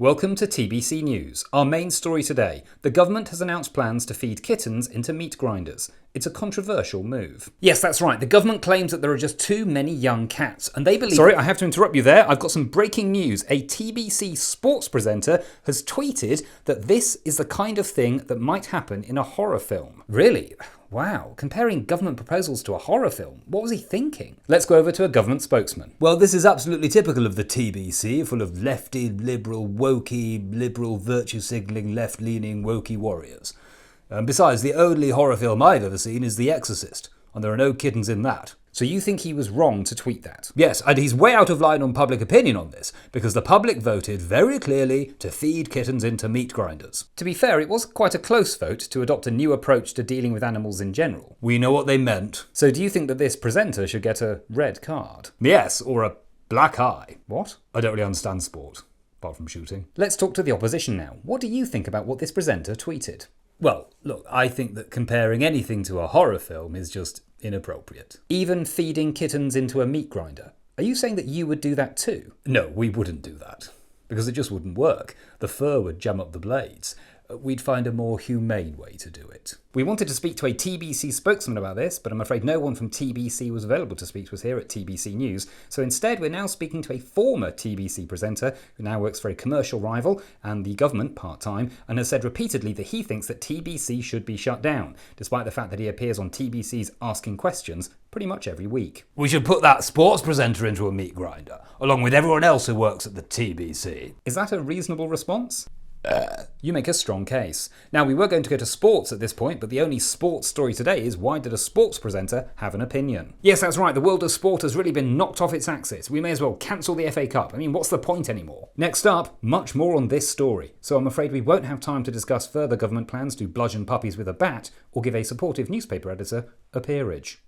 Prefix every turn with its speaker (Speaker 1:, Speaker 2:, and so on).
Speaker 1: Welcome to TBC News. Our main story today. The government has announced plans to feed kittens into meat grinders. It's a controversial move. Yes, that's right. The government claims that there are just too many young cats, and they believe... Sorry, I have to interrupt you there. I've got some breaking news. A TBC sports presenter has tweeted that this is the kind of thing that might happen in a horror film. Really? Wow, comparing government proposals to a horror film. What was he thinking? Let's go over to a government spokesman.
Speaker 2: Well, this is absolutely typical of the TBC, full of lefty, liberal, wokey, liberal, virtue-signalling, left-leaning, wokey warriors. Besides, the only horror film I've ever seen is The Exorcist, and there are no kittens in that.
Speaker 1: So you think he was wrong to tweet that?
Speaker 2: Yes, and he's way out of line on public opinion on this, because the public voted very clearly to feed kittens into meat grinders.
Speaker 1: To be fair, it was quite a close vote to adopt a new approach to dealing with animals in general.
Speaker 2: We know what they meant.
Speaker 1: So do you think that this presenter should get a red card?
Speaker 2: Yes, or a black eye.
Speaker 1: What?
Speaker 2: I don't really understand sport, apart from shooting.
Speaker 1: Let's talk to the opposition now. What do you think about what this presenter tweeted?
Speaker 2: Well, look, I think that comparing anything to a horror film is just inappropriate.
Speaker 1: Even feeding kittens into a meat grinder? Are you saying that you would do that too?
Speaker 2: No, we wouldn't do that, because it just wouldn't work. The fur would jam up the blades. We'd find a more humane way to do it.
Speaker 1: We wanted to speak to a TBC spokesman about this, but I'm afraid no one from TBC was available to speak to us here at TBC News. So instead, we're now speaking to a former TBC presenter who now works for a commercial rival and the government part-time, and has said repeatedly that he thinks that TBC should be shut down, despite the fact that he appears on TBC's Asking Questions pretty much every week.
Speaker 2: We should put that sports presenter into a meat grinder, along with everyone else who works at the TBC.
Speaker 1: Is that a reasonable response? You make a strong case. Now, we were going to go to sports at this point, but the only sports story today is why did a sports presenter have an opinion? Yes, that's right, the world of sport has really been knocked off its axis. We may as well cancel the FA Cup. I mean, what's the point anymore? Next up, much more on this story. So I'm afraid we won't have time to discuss further government plans to bludgeon puppies with a bat or give a supportive newspaper editor a peerage.